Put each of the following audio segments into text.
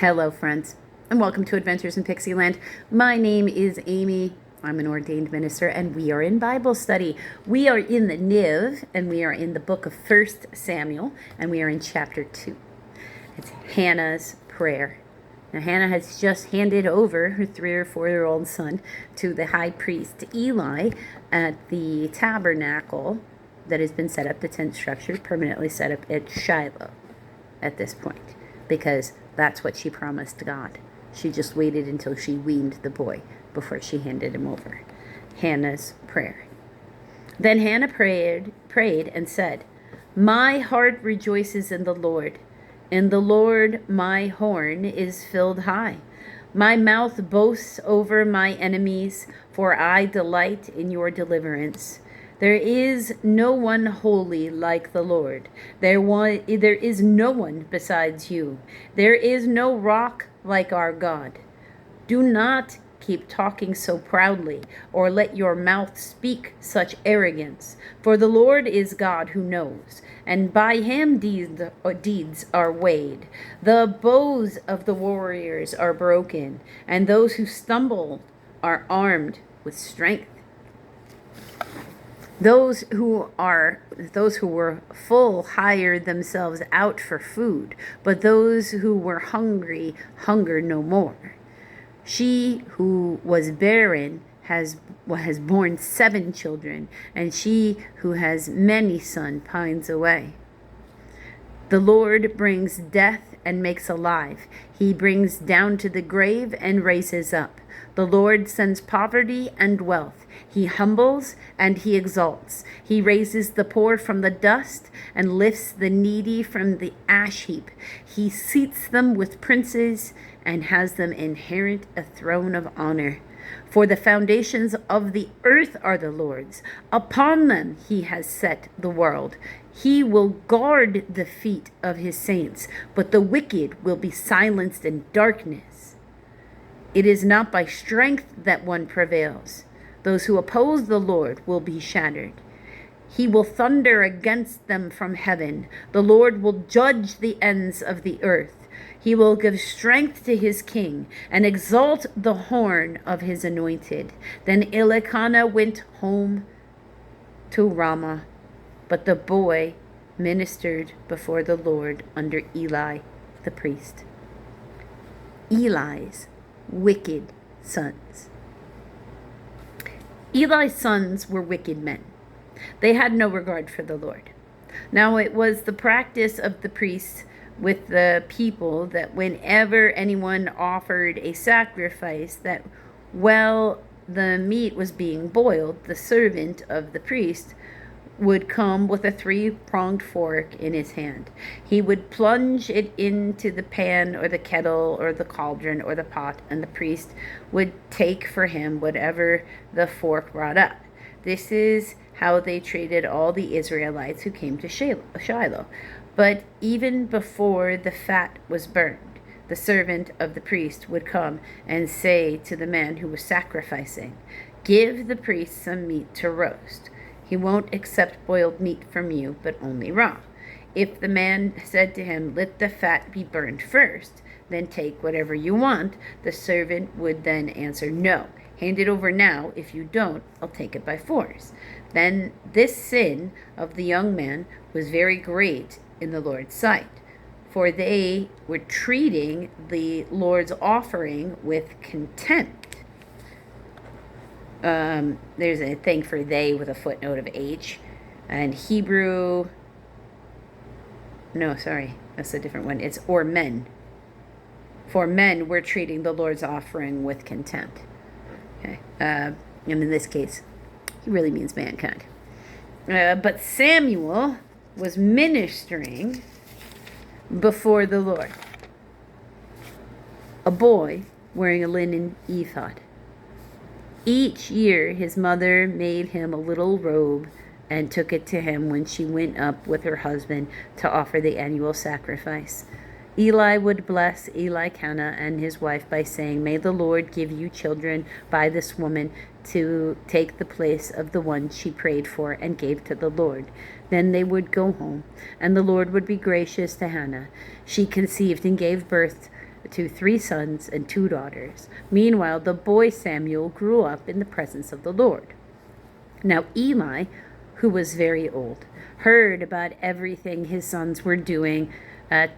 Hello, friends, and welcome to Adventures in Pixieland. My name is Amy. I'm an ordained minister, and we are in Bible study. We are in the NIV, and we are in the book of 1 Samuel, and we are in chapter 2. It's Hannah's prayer. Now, Hannah has just handed over her 3 or 4-year-old son to the high priest Eli at the tabernacle that has been set up, the tent structure, permanently set up at Shiloh at this point, because that's what she promised God. She just waited until she weaned the boy before she handed him over. Hannah's prayer. Then Hannah prayed and said, "My heart rejoices in the Lord. In the Lord my horn is filled high. My mouth boasts over my enemies, for I delight in your deliverance. There is no one holy like the Lord. There is no one besides you. There is no rock like our God. Do not keep talking so proudly, or let your mouth speak such arrogance. For the Lord is God who knows, and by him deeds are weighed. The bows of the warriors are broken, and those who stumble are armed with strength. Those who were full hired themselves out for food, but those who were hungry hunger no more. She who was barren has borne 7 children, and she who has many sons pines away. The Lord brings death and makes alive. He brings down to the grave and raises up. The Lord sends poverty and wealth. He humbles and he exalts. He raises the poor from the dust and lifts the needy from the ash heap. He seats them with princes and has them inherit a throne of honor. For the foundations of the earth are the Lord's. Upon them he has set the world. He will guard the feet of his saints, but the wicked will be silenced in darkness. It is not by strength that one prevails. Those who oppose the Lord will be shattered. He will thunder against them from heaven. The Lord will judge the ends of the earth. He will give strength to his king and exalt the horn of his anointed. Then Elkanah went home to Ramah, but the boy ministered before the Lord under Eli the priest. Eli's wicked sons. Eli's sons were wicked men. They had no regard for the Lord. Now it was the practice of the priests with the people that whenever anyone offered a sacrifice, that while the meat was being boiled, the servant of the priest would come with a 3-pronged fork in his hand. He would plunge it into the pan or the kettle or the cauldron or the pot, and the priest would take for him whatever the fork brought up. This is how they treated all the Israelites who came to Shiloh. But even before the fat was burned, the servant of the priest would come and say to the man who was sacrificing, "Give the priest some meat to roast. He won't accept boiled meat from you, but only raw." If the man said to him, "Let the fat be burned first, then take whatever you want," the servant would then answer, "No, hand it over now. If you don't, I'll take it by force." Then this sin of the young man was very great in the Lord's sight, for they were treating the Lord's offering with contempt. There's a thing for they with a footnote of H. And Hebrew, no, sorry, that's a different one. It's or men. For men were treating the Lord's offering with contempt. Okay. And in this case, he really means mankind. But Samuel was ministering before the Lord. A boy wearing a linen ephod. Each year his mother made him a little robe and took it to him when she went up with her husband to offer the annual sacrifice. Eli would bless Elkanah and his wife by saying, "May the Lord give you children by this woman to take the place of the one she prayed for and gave to the Lord." Then they would go home, and the Lord would be gracious to Hannah. She conceived and gave birth to 3 sons and 2 daughters. Meanwhile, the boy Samuel grew up in the presence of the Lord. Now Eli, who was very old, heard about everything his sons were doing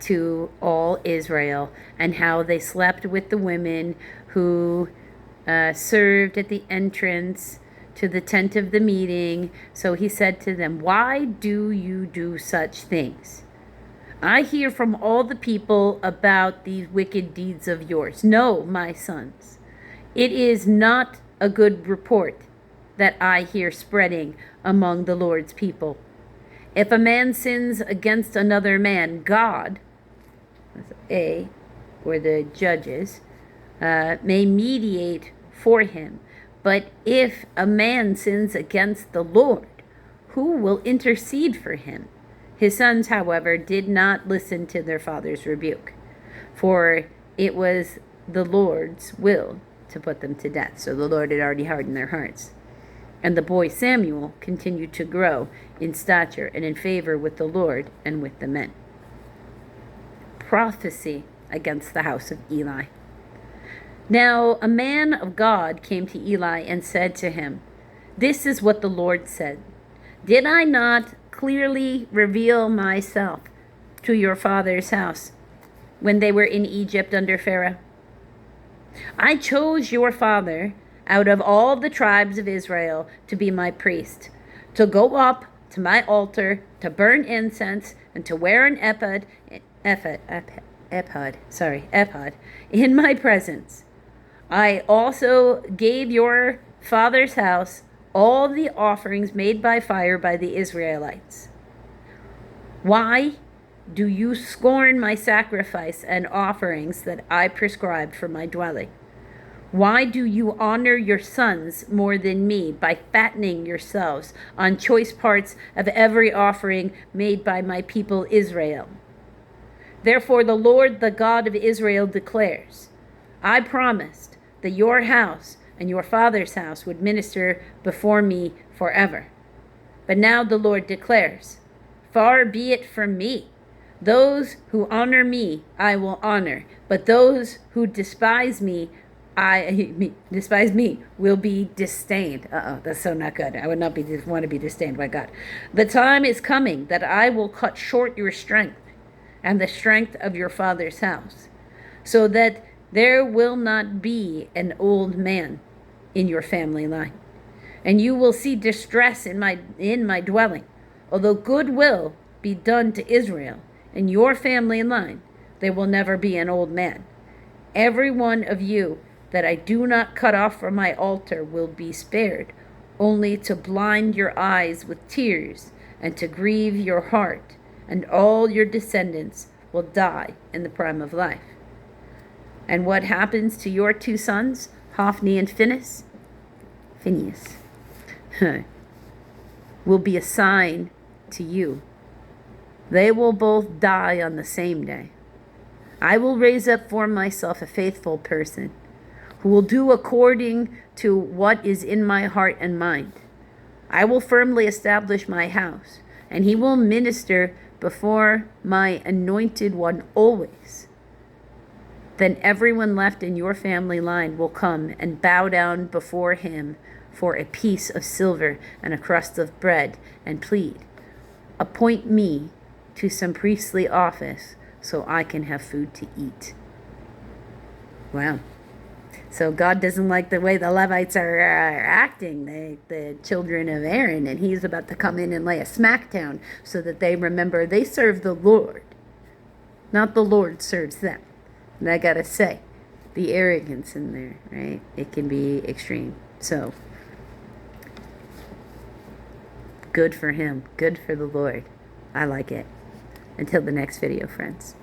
to all Israel, and how they slept with the women who served at the entrance to the tent of the meeting. So he said to them, "Why do you do such things? I hear from all the people about these wicked deeds of yours. No, my sons, it is not a good report that I hear spreading among the Lord's people. If a man sins against another man, God," or the judges, "may mediate for him. But if a man sins against the Lord, who will intercede for him?" His sons, however, did not listen to their father's rebuke, for it was the Lord's will to put them to death. So the Lord had already hardened their hearts. And the boy Samuel continued to grow in stature and in favor with the Lord and with the men. Prophecy against the house of Eli. Now a man of God came to Eli and said to him, "This is what the Lord said. Did I not clearly reveal myself to your father's house when they were in Egypt under Pharaoh? I chose your father out of all the tribes of Israel to be my priest, to go up to my altar, to burn incense, and to wear an ephod in my presence. I also gave your father's house all the offerings made by fire by the Israelites. Why do you scorn my sacrifice and offerings that I prescribed for my dwelling? Why do you honor your sons more than me by fattening yourselves on choice parts of every offering made by my people Israel? Therefore the Lord, the God of Israel, declares, I promised that your house and your father's house would minister before me forever. But now the Lord declares, far be it from me. Those who honor me, I will honor, but those who despise me will be disdained. That's so not good. I would not want to be disdained by God. The time is coming that I will cut short your strength and the strength of your father's house, so that there will not be an old man in your family line. And you will see distress in my dwelling. Although good will be done to Israel, in your family line, there will never be an old man. Every one of you that I do not cut off from my altar will be spared, only to blind your eyes with tears and to grieve your heart, and all your descendants will die in the prime of life. And what happens to your 2 sons, Hophni and Phinehas, will be a sign to you. They will both die on the same day. I will raise up for myself a faithful person who will do according to what is in my heart and mind. I will firmly establish my house, and he will minister before my anointed one always. Then everyone left in your family line will come and bow down before him for a piece of silver and a crust of bread, and plead, appoint me to some priestly office so I can have food to eat. Wow. So God doesn't like the way the Levites are acting, the children of Aaron, and he's about to come in and lay a smackdown so that they remember they serve the Lord, not the Lord serves them. And I gotta say, the arrogance in there, right? It can be extreme. So, good for him. Good for the Lord. I like it. Until the next video, friends.